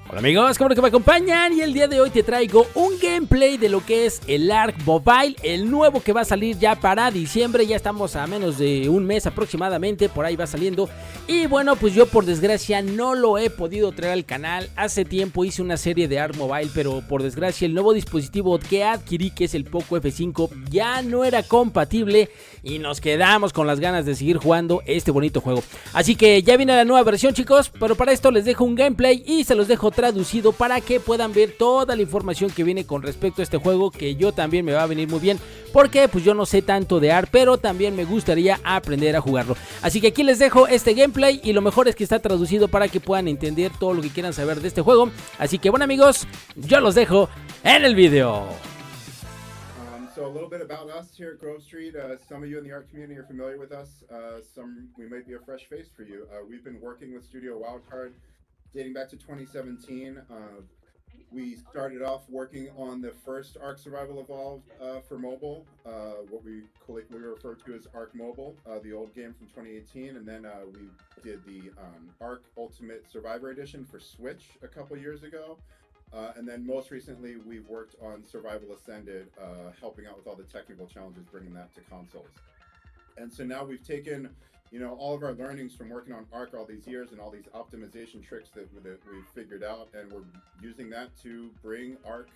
Hola amigos, ¿cómo que me acompañan? Y el día de hoy te traigo un gameplay de lo que es el Ark Mobile, el nuevo que va a salir ya para diciembre. Ya estamos a menos de un mes aproximadamente, por ahí va saliendo. Y bueno, pues yo por desgracia no lo he podido traer al canal. Hace tiempo hice una serie de Ark Mobile, pero por desgracia el nuevo dispositivo que adquirí, que es el Poco F5, ya no era compatible y nos quedamos con las ganas de seguir jugando este bonito juego. Así que ya viene la nueva versión, chicos, pero para esto les dejo un gameplay y se los dejo traducido para que puedan ver toda la información que viene con respecto a este juego, que yo también me va a venir muy bien, porque pues yo no sé tanto de Ark, pero también me gustaría aprender a jugarlo. Así que aquí les dejo este gameplay y lo mejor es que está traducido para que puedan entender todo lo que quieran saber de este juego. Así que bueno amigos, yo los dejo en el video. So a little bit about us here at Grove Street. Some of you in the art community are familiar with us. Some we might be a fresh face for you. We've been working with Studio Wildcard dating back to 2017. We started off working on the first Ark Survival Evolved for mobile, what we colloquially refer to as Ark Mobile, the old game from 2018, and then we did the Ark Ultimate Survivor Edition for Switch a couple years ago. And then most recently, we've worked on Survival Ascended, helping out with all the technical challenges, bringing that to consoles. And so now we've taken, all of our learnings from working on Ark all these years and all these optimization tricks that we've figured out, and we're using that to bring Ark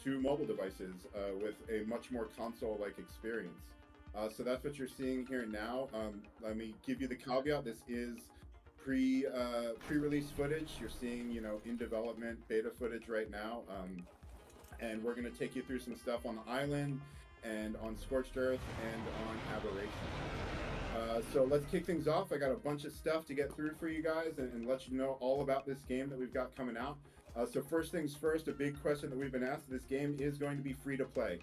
to mobile devices with a much more console-like experience. So that's what you're seeing here now. Let me give you the caveat. This is pre-release footage. You're seeing, in development beta footage right now, and we're going to take you through some stuff on the island and on Scorched Earth and on Aberration. So let's kick things off. I got a bunch of stuff to get through for you guys and let you know all about this game that we've got coming out. So first things first, a big question that we've been asked: this game is going to be free to play.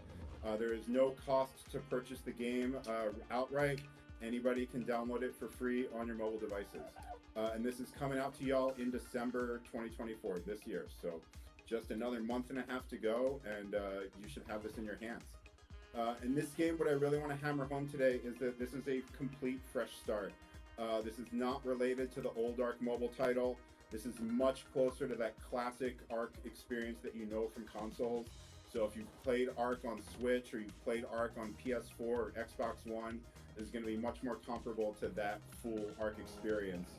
There is no cost to purchase the game outright. Anybody can download it for free on your mobile devices. And this is coming out to y'all in December 2024, this year. So just another month and a half to go, and you should have this in your hands. In this game, what I really want to hammer home today is that this is a complete fresh start. This is not related to the old Ark mobile title. This is much closer to that classic Ark experience that you know from consoles. So if you've played Ark on Switch or you've played Ark on PS4 or Xbox One, this is going to be much more comparable to that full Ark experience.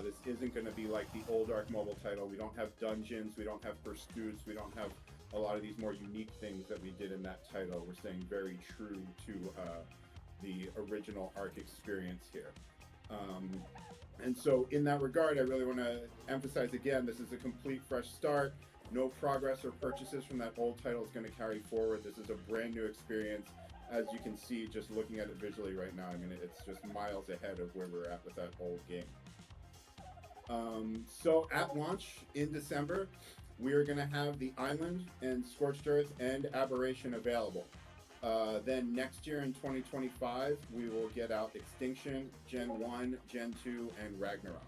This isn't going to be like the old Ark mobile title. We don't have dungeons, we don't have pursuits, we don't have a lot of these more unique things that we did in that title. We're staying very true to the original Ark experience here. And so in that regard, I really want to emphasize again, this is a complete fresh start. No progress or purchases from that old title is going to carry forward. This is a brand new experience. As you can see, just looking at it visually right now, I mean, it's just miles ahead of where we're at with that old game. So at launch in December, we are going to have the Island and Scorched Earth and Aberration available. Then next year in 2025, we will get out Extinction, Gen 1, Gen 2, and Ragnarok.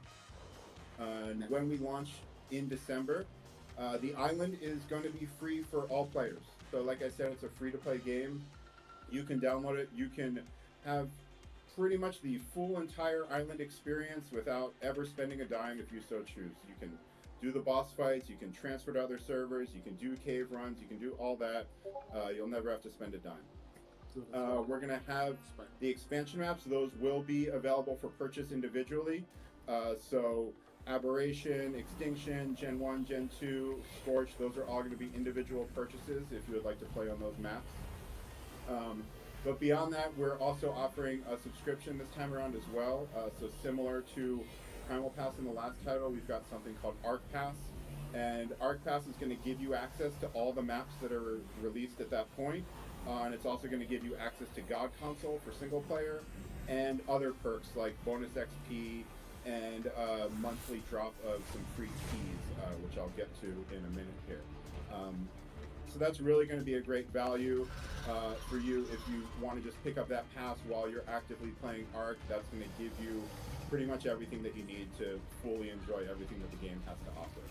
And when we launch in December, the Island is going to be free for all players. So like I said, it's a free-to-play game. You can download it. You can have pretty much the full entire island experience without ever spending a dime if you so choose. You can do the boss fights, you can transfer to other servers, you can do cave runs, you can do all that. You'll never have to spend a dime. We're going to have the expansion maps. Those will be available for purchase individually. So Aberration, Extinction, Gen 1, Gen 2, Scorch, those are all going to be individual purchases if you would like to play on those maps. But beyond that, we're also offering a subscription this time around as well. So similar to Primal Pass in the last title, we've got something called Ark Pass. And Ark Pass is going to give you access to all the maps that are released at that point. And it's also going to give you access to God Console for single player and other perks like bonus XP and a monthly drop of some free keys, which I'll get to in a minute here. So that's really going to be a great value for you if you want to just pick up that pass while you're actively playing Ark. That's going to give you pretty much everything that you need to fully enjoy everything that the game has to offer.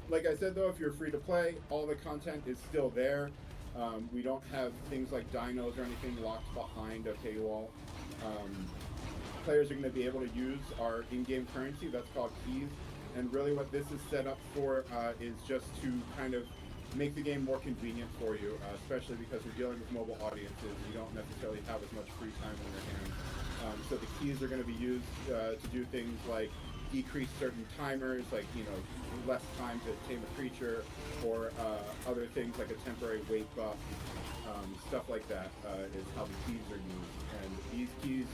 Like I said though, if you're free to play, all the content is still there. We don't have things like dinos or anything locked behind a paywall. Players are going to be able to use our in-game currency, that's called keys, And really what this is set up for is just to kind of make the game more convenient for you, especially because we're dealing with mobile audiences. You don't necessarily have as much free time on your hands. So the keys are going to be used to do things like decrease certain timers, like, less time to tame a creature, or other things like a temporary weight buff, stuff like that is how the keys are used. And these keys,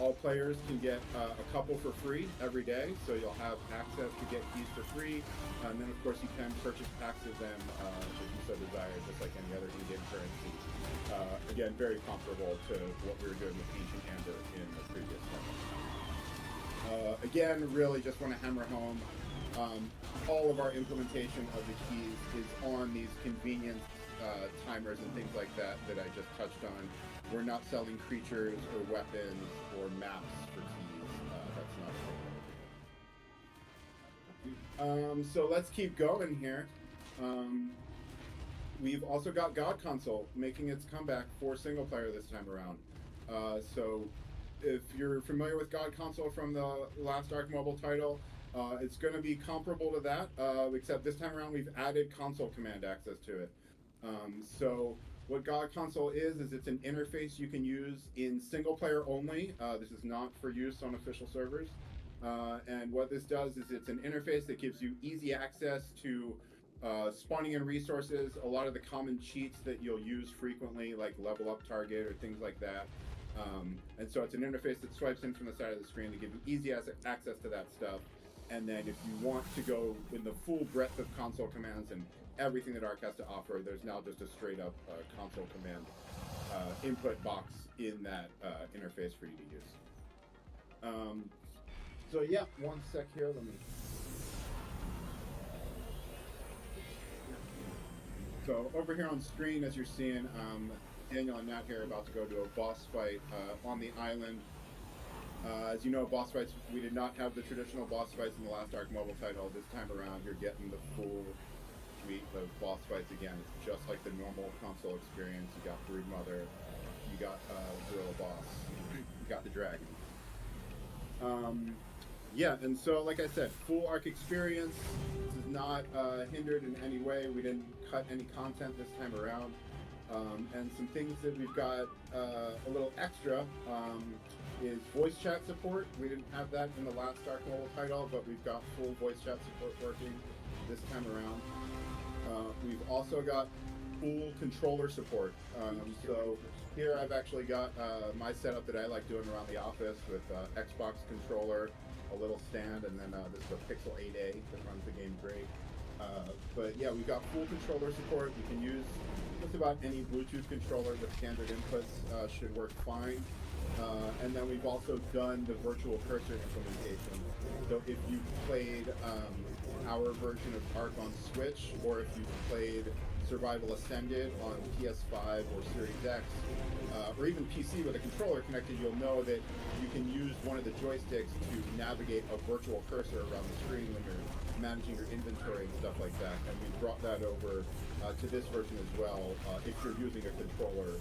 all players can get a couple for free every day, so you'll have access to get keys for free. And then, of course, you can purchase packs of them if you so desire, just like any other in-game currency. Again, very comparable to what we were doing with Ancient Amber in the previous one. Again, really just want to hammer home, all of our implementation of the keys is on these convenience timers and things like that I just touched on. We're not selling creatures or weapons or maps for keys. That's not a thing. So let's keep going here. We've also got God Console making its comeback for single player this time around. So if you're familiar with God Console from the last Arc Mobile title, it's going to be comparable to that, except this time around we've added console command access to it. So what God Console is it's an interface you can use in single player only. This is not for use on official servers. And what this does is it's an interface that gives you easy access to spawning in resources, a lot of the common cheats that you'll use frequently, like level up target or things like that. And so it's an interface that swipes in from the side of the screen to give you easy access to that stuff. And then if you want to go in the full breadth of console commands and everything that Arc has to offer, there's now just a straight up console command input box in that interface for you to use. So yeah, one sec here, let me... So over here on screen, as you're seeing, Daniel and Nat here are about to go to a boss fight on the island. As you know, boss fights, we did not have the traditional boss fights in the last Arc Mobile title. This time around, you're getting the full suite of boss fights again. It's just like the normal console experience. You got Broodmother, you got Gorilla Boss, you got the Dragon. Yeah, and so like I said, full Arc experience. This is not hindered in any way. We didn't cut any content this time around. And some things that we've got a little extra is voice chat support. We didn't have that in the last Arc Mobile title, but we've got full voice chat support working this time around. We've also got full controller support. So here I've actually got my setup that I like doing around the office with Xbox controller, a little stand, and then this is a Pixel 8a that runs the game great. But yeah, we've got full controller support. You can use just about any Bluetooth controller with standard inputs, should work fine. And then we've also done the virtual cursor implementation. So if you played our version of Arc on Switch, or if you played Survival Ascended on PS5 or Series X, or even PC with a controller connected, you'll know that you can use one of the joysticks to navigate a virtual cursor around the screen when you're managing your inventory and stuff like that. And we brought that over to this version as well, if you're using a controller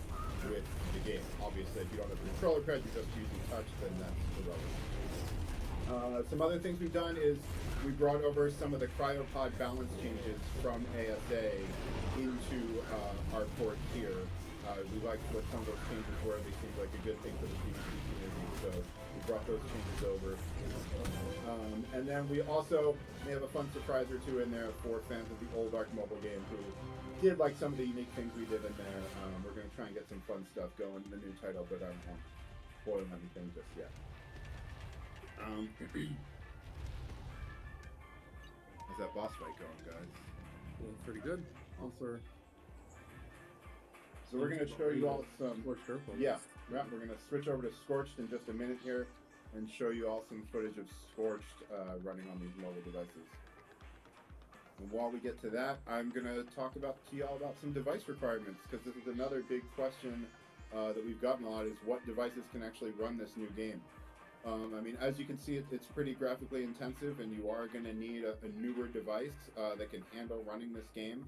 with the game. Obviously, if you don't have a controller pad, you're just using touch, then that's irrelevant. Some other things we've done is we brought over some of the cryopod balance changes from ASA into our port here. We liked what some of those changes were. They seemed like a good thing for the PvP community, so we brought those changes over. And then we also may have a fun surprise or two in there for fans of the old Arc Mobile game who did like some of the unique things we did in there. We're going to try and get some fun stuff going in the new title, but I don't want to spoil anything just yet. How's that boss fight going, guys? Well, pretty good. Also, so we're going to show you all some... Purple. Yeah, we're going to switch over to Scorched in just a minute here and show you all some footage of Scorched running on these mobile devices. And while we get to that, I'm going to talk to y'all about some device requirements, because this is another big question that we've gotten a lot, is what devices can actually run this new game. I mean, as you can see, it's pretty graphically intensive, and you are going to need a newer device that can handle running this game.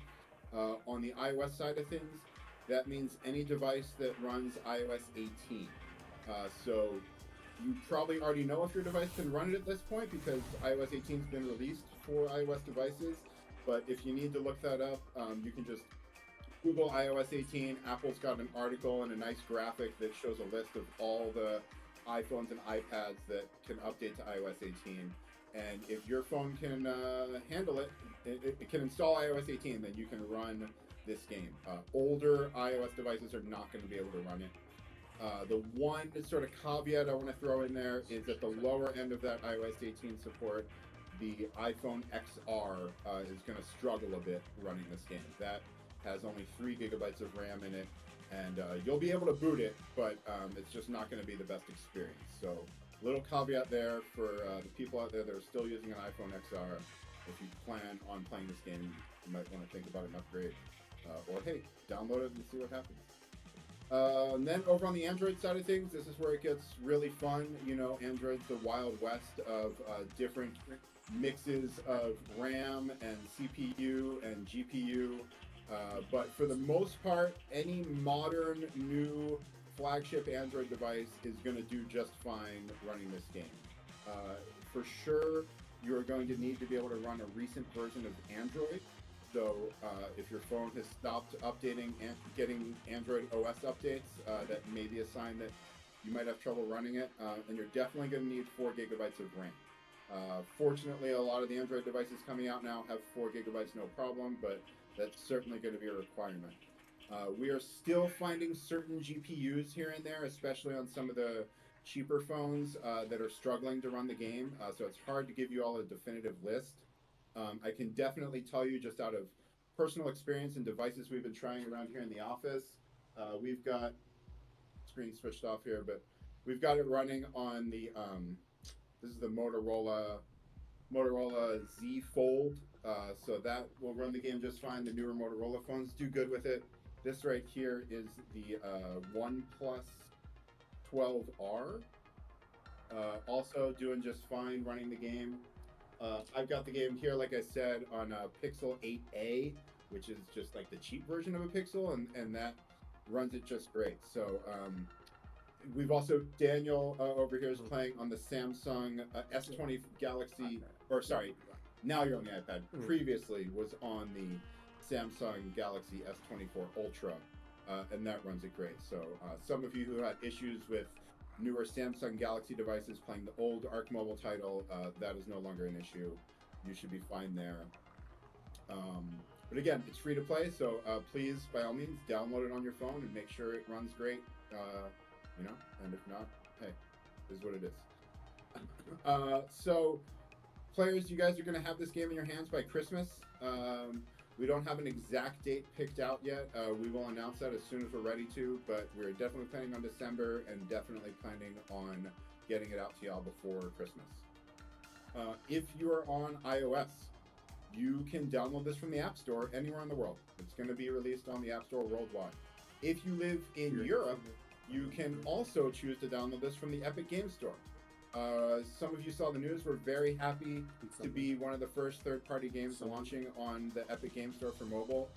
On the iOS side of things, that means any device that runs iOS 18. So You probably already know if your device can run it at this point because iOS 18 has been released for iOS devices. But if you need to look that up, you can just Google iOS 18. Apple's got an article and a nice graphic that shows a list of all the iPhones and iPads that can update to iOS 18. And if your phone can handle it, it can install iOS 18, then you can run this game. Older iOS devices are not going to be able to run it. The one sort of caveat I want to throw in there is at the lower end of that iOS 18 support, the iPhone XR is going to struggle a bit running this game. That has only 3 gigabytes of RAM in it, and you'll be able to boot it, but it's just not going to be the best experience. So, little caveat there for the people out there that are still using an iPhone XR. If you plan on playing this game, you might want to think about an upgrade, or hey, download it and see what happens. And then over on the Android side of things, this is where it gets really fun. You know, Android's the wild west of different mixes of RAM and CPU and GPU. But for the most part, any modern new flagship Android device is going to do just fine running this game. For sure, you're going to need to be able to run a recent version of Android. So if your phone has stopped updating and getting Android OS updates, that may be a sign that you might have trouble running it. And you're definitely going to need 4 gigabytes of RAM. Fortunately, a lot of the Android devices coming out now have 4 gigabytes, no problem, but that's certainly going to be a requirement. We are still finding certain GPUs here and there, especially on some of the cheaper phones that are struggling to run the game. So it's hard to give you all a definitive list. I can definitely tell you just out of personal experience and devices we've been trying around here in the office, we've got screen switched off here, but we've got it running on the this is the Motorola Z Fold, so that will run the game just fine. The newer Motorola phones do good with it. This right here is the OnePlus 12R, also doing just fine running the game. I've got the game here, like I said, on a Pixel 8a, which is just like the cheap version of a Pixel, and that runs it just great. So we've also, Daniel over here is playing on the Samsung S20 Galaxy, or sorry, now you're on the iPad. Previously was on the Samsung Galaxy S24 Ultra, and that runs it great. So some of you who had issues with newer Samsung Galaxy devices playing the old Arc Mobile title, that is no longer an issue. You should be fine there. But again, it's free to play, so please, by all means, download it on your phone and make sure it runs great. You know, and if not, hey, this is what it is. So, players, you guys are going to have this game in your hands by Christmas. We don't have an exact date picked out yet. We will announce that as soon as we're ready to, but we're definitely planning on December and definitely planning on getting it out to y'all before Christmas. If you are on iOS, you can download this from the App Store anywhere in the world. It's going to be released on the App Store worldwide. If you live in Europe, you can also choose to download this from the Epic Game Store. Some of you saw the news. We're very happy to be one of the first third-party games launching on the Epic Game Store for mobile.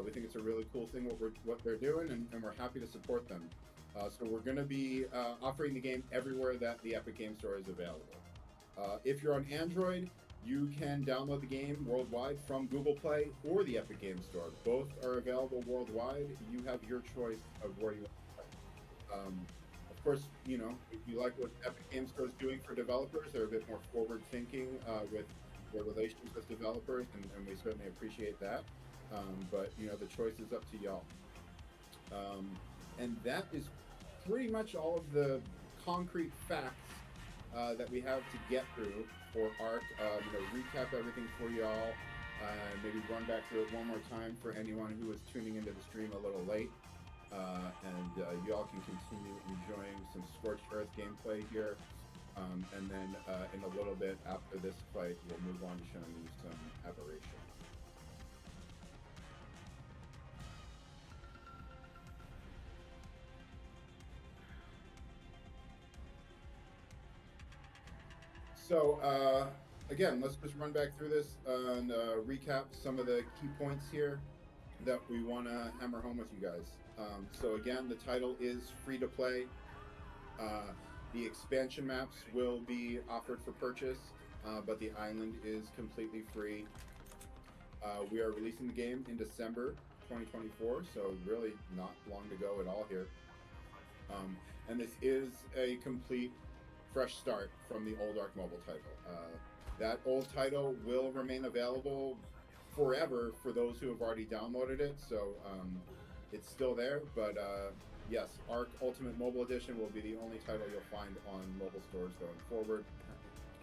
We think it's a really cool thing what they're doing, and we're happy to support them. So we're going to be offering the game everywhere that the Epic Game Store is available. If you're on Android, you can download the game worldwide from Google Play or the Epic Game Store. Both are available worldwide. You have your choice of where you want to play. Of course, you know, if you like what Epic Game Store is doing for developers, they're a bit more forward-thinking with their relations with developers, and we certainly appreciate that. But, you know, the choice is up to y'all. And that is pretty much all of the concrete facts that we have to get through for ARC. You know, recap everything for y'all, maybe run back through it one more time for anyone who is tuning into the stream a little late. And y'all can continue enjoying some Scorched Earth gameplay here. And then in a little bit after this fight, we'll move on to showing you some Aberration. So again, let's just run back through this and recap some of the key points here that we want to hammer home with you guys. So again, the title is free to play. The expansion maps will be offered for purchase, but the island is completely free. We are releasing the game in December 2024, so really not long to go at all here. And this is a complete fresh start from the old Arc Mobile title. That old title will remain available forever for those who have already downloaded it, so it's still there. But yes, Arc Ultimate Mobile Edition will be the only title you'll find on mobile stores going forward.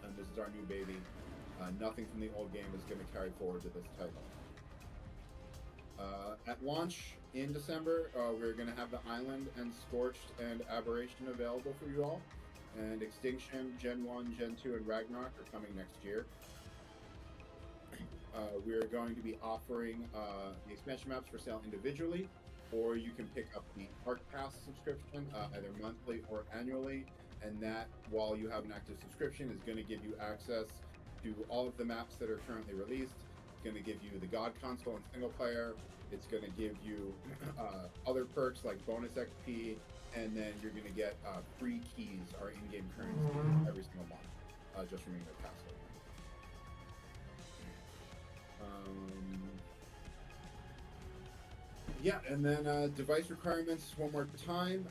And this is our new baby. Nothing from the old game is going to carry forward to this title. At launch in December, we're going to have the Island and Scorched and Aberration available for you all. And Extinction, Gen 1, Gen 2, and Ragnarok are coming next year. We're going to be offering the expansion maps for sale individually, or you can pick up the Arc Pass subscription, either monthly or annually. And that, while you have an active subscription, is going to give you access to all of the maps that are currently released. It's going to give you the God Console and single player. It's going to give you other perks like bonus XP, and then you're going to get free keys, our in-game currency, every single month, just from being a password. Yeah, and then device requirements one more time.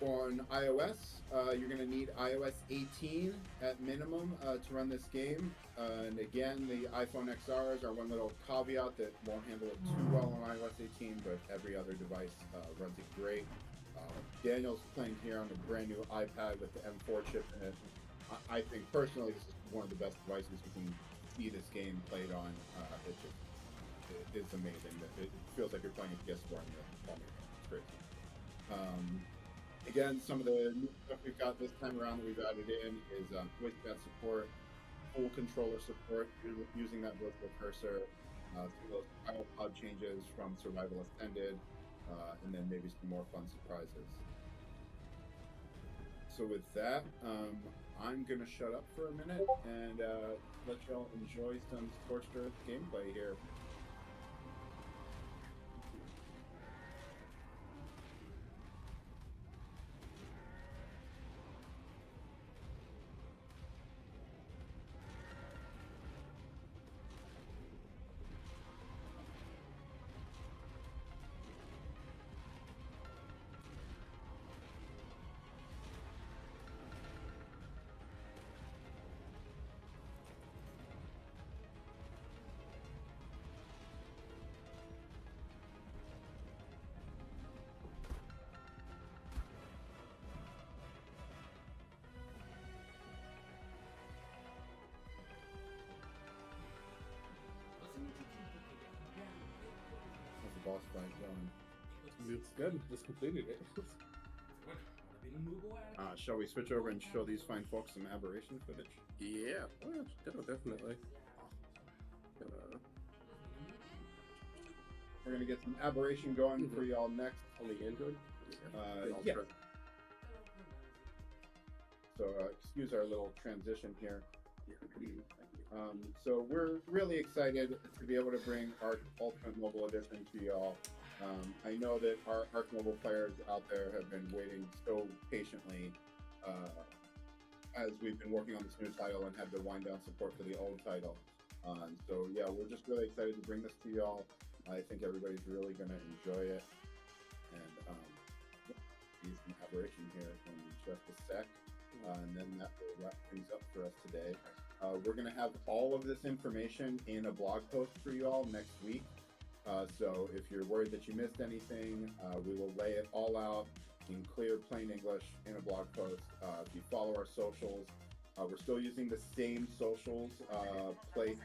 On iOS, you're going to need iOS 18 at minimum to run this game. And again, the iPhone XRs are one little caveat that won't handle it too well on iOS 18, but every other device runs it great. Daniel's playing here on a brand new iPad with the M4 chip in it. I think personally this is one of the best devices you can see this game played on. It's amazing. It feels like you're playing a PS4 on your phone. It's great. Again, some of the new stuff we've got this time around that we've added in is voice chat support, full controller support using that virtual cursor, some of those tile pod changes from Survival Ascended, and then maybe some more fun surprises. So with that, I'm going to shut up for a minute and let y'all enjoy some Scorched Earth gameplay here. How's the boss fight going? It's good. Just completed it. Shall we switch over and show these fine folks some aberration footage? Yeah. Oh, yeah, definitely. We're gonna get some aberration going for y'all next. On the Android? Yeah. So excuse our little transition here. So we're really excited to be able to bring Arc Ultimate Mobile Edition to y'all. I know that our Arc Mobile players out there have been waiting so patiently as we've been working on this new title and had to wind down support for the old title. So yeah, we're just really excited to bring this to y'all. I think everybody's really going to enjoy it. And use some aberration here in just a sec. And then that will wrap things up for us today. We're going to have all of this information in a blog post for you all next week. So if you're worried that you missed anything, we will lay it all out in clear, plain English in a blog post. If you follow our socials, we're still using the same socials, Play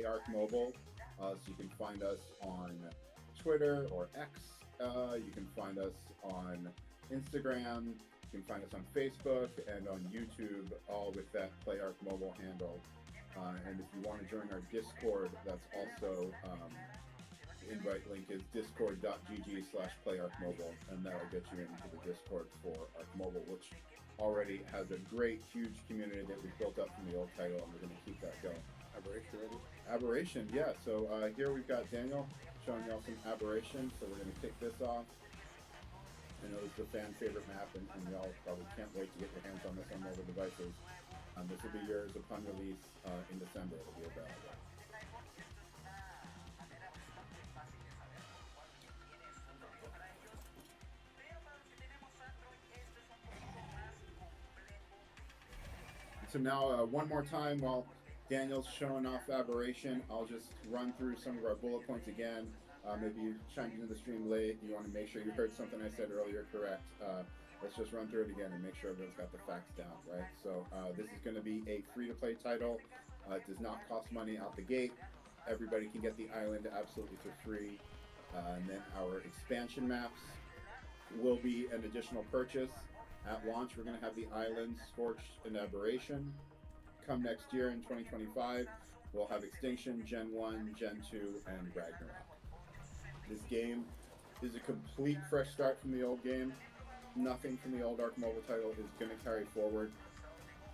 Arc Mobile. So you can find us on Twitter or X. You can find us on Instagram. You can find us on Facebook and on YouTube, all with that Play Arc Mobile handle. And if you want to join our Discord, that's also the invite link is discord.gg/playarcmobile, and that'll get you into the Discord for Arc Mobile, which already has a great, huge community that we've built up from the old title, and we're going to keep that going. Aberration ready? Aberration, yeah. So here we've got Daniel showing y'all some aberration. So we're going to kick this off. I know this is a fan favorite map, and y'all probably can't wait to get your hands on this on mobile devices. This will be yours upon release in December. It'll be available. So now, one more time, while Daniel's showing off Aberration, I'll just run through some of our bullet points again. Maybe you chimed into the stream late. You want to make sure you heard something I said earlier correct. Let's just run through it again and make sure everyone's got the facts down, right? So this is going to be a free-to-play title. It does not cost money out the gate. Everybody can get the island absolutely for free. And then our expansion maps will be an additional purchase. At launch, we're going to have the islands, Scorched, and Aberration. Come next year in 2025, we'll have Extinction, Gen 1, Gen 2, and Ragnarok. This game is a complete fresh start from the old game. Nothing from the old Ark mobile title is going to carry forward.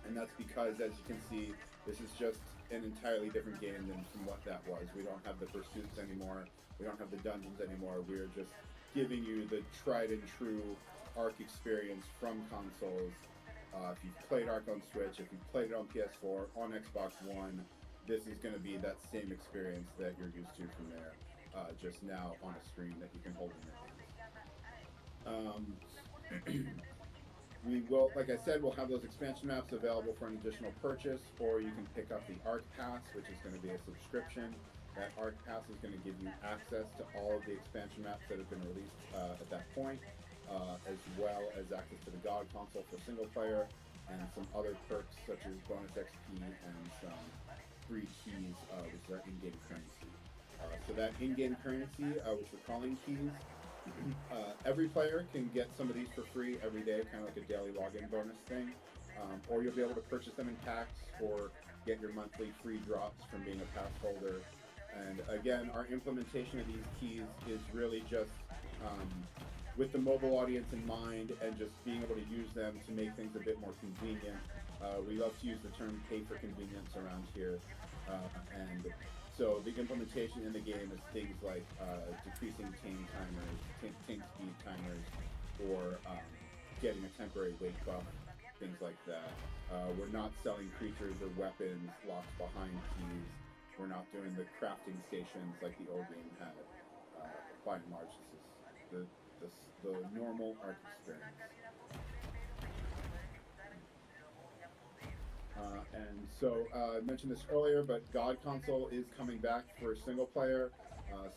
And that's because, as you can see, this is just an entirely different game than from what that was. We don't have the pursuits anymore. We don't have the dungeons anymore. We're just giving you the tried and true Ark experience from consoles. If you've played Ark on Switch, if you've played it on PS4, on Xbox One, this is going to be that same experience that you're used to from there, just now on a screen that you can hold in your hands. We will, like I said, we'll have those expansion maps available for an additional purchase, or you can pick up the Ark Pass, which is going to be a subscription. That Ark Pass is going to give you access to all of the expansion maps that have been released at that point, as well as access to the God console for single player, and some other perks such as bonus XP and some free keys, which are in-game currency. So that in-game currency, which we're calling keys, every player can get some of these for free every day, kind of like a daily login bonus thing, or you'll be able to purchase them in packs or get your monthly free drops from being a pass holder. And again, our implementation of these keys is really just with the mobile audience in mind and just being able to use them to make things a bit more convenient. We love to use the term pay for convenience around here. And so the implementation in the game is things like decreasing tame timers, tame speed timers, or getting a temporary weight buff, things like that. We're not selling creatures or weapons locked behind keys. We're not doing the crafting stations like the old game had. By and large, this is the normal Ark experience. And so I mentioned this earlier, but God console is coming back for single player.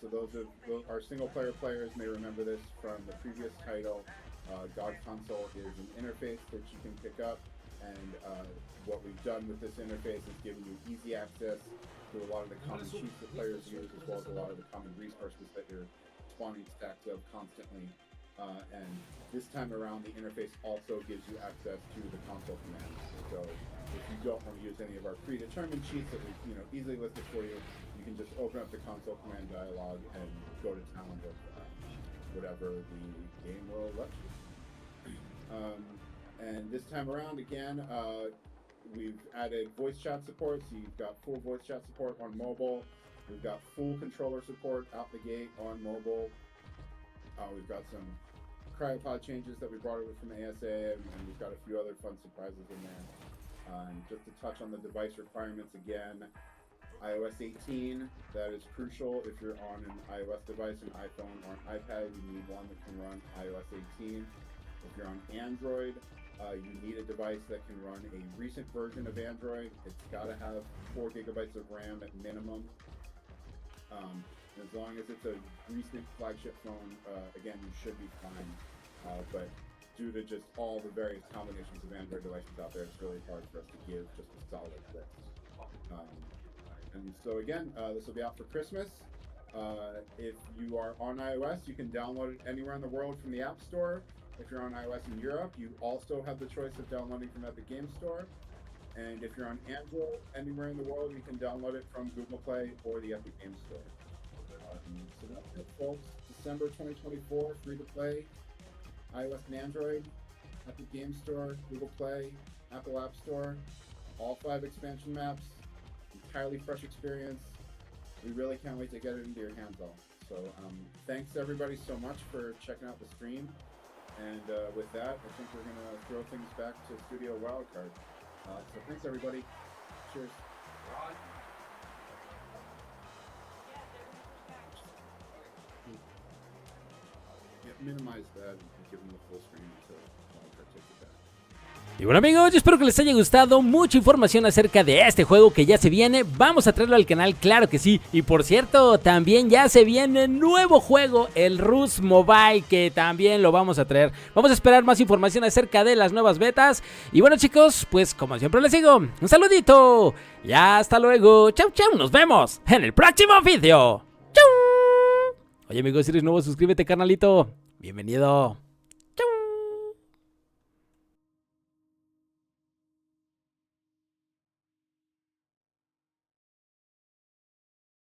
So those of our single player players may remember this from the previous title. God console is an interface that you can pick up, and what we've done with this interface is giving you easy access to a lot of the common cheats that players use, as well as a lot of the common resources that you're spawning stacks of constantly. And this time around, the interface also gives you access to the console commands. So if you don't want to use any of our predetermined cheats that we easily listed for you, you can just open up the console command dialog and go to town with whatever the game will let you. And this time around, again, we've added voice chat support, so you've got full voice chat support on mobile. We've got full controller support out the gate on mobile. We've got some cryopod changes that we brought over from ASA, and we've got a few other fun surprises in there. Just to touch on the device requirements again, iOS 18, that is crucial. If you're on an iOS device, an iPhone or an iPad, you need one that can run iOS 18. If you're on Android, you need a device that can run a recent version of Android. It's got to have 4 gigabytes of RAM at minimum. As long as it's a recent flagship phone, again, you should be fine. But due to just all the various combinations of Android devices out there, it's really hard for us to give just a solid list. And so again, this will be out for Christmas. If you are on iOS, you can download it anywhere in the world from the App Store. If you're on iOS in Europe, you also have the choice of downloading from Epic Game Store. And if you're on Android, anywhere in the world, you can download it from Google Play or the Epic Game Store. So that's it, folks. December 2024, free to play, iOS and Android, Epic Game Store, Google Play, Apple App Store, all 5 expansion maps, entirely fresh experience. We really can't wait to get it into your hands all. So thanks everybody so much for checking out the stream. And with that, I think we're going to throw things back to Studio Wildcard. So thanks, everybody. Cheers. Yeah, minimize that and give them the full screen until Wildcard takes it back. Y bueno amigos, yo espero que les haya gustado mucha información acerca de este juego que ya se viene. Vamos a traerlo al canal, claro que sí. Y por cierto, también ya se viene nuevo juego, el Rust Mobile, que también lo vamos a traer. Vamos a esperar más información acerca de las nuevas betas. Y bueno chicos, pues como siempre les digo, un saludito y hasta luego. Chau chau, nos vemos en el próximo video. Chau. Oye amigos, si eres nuevo, suscríbete carnalito. Bienvenido.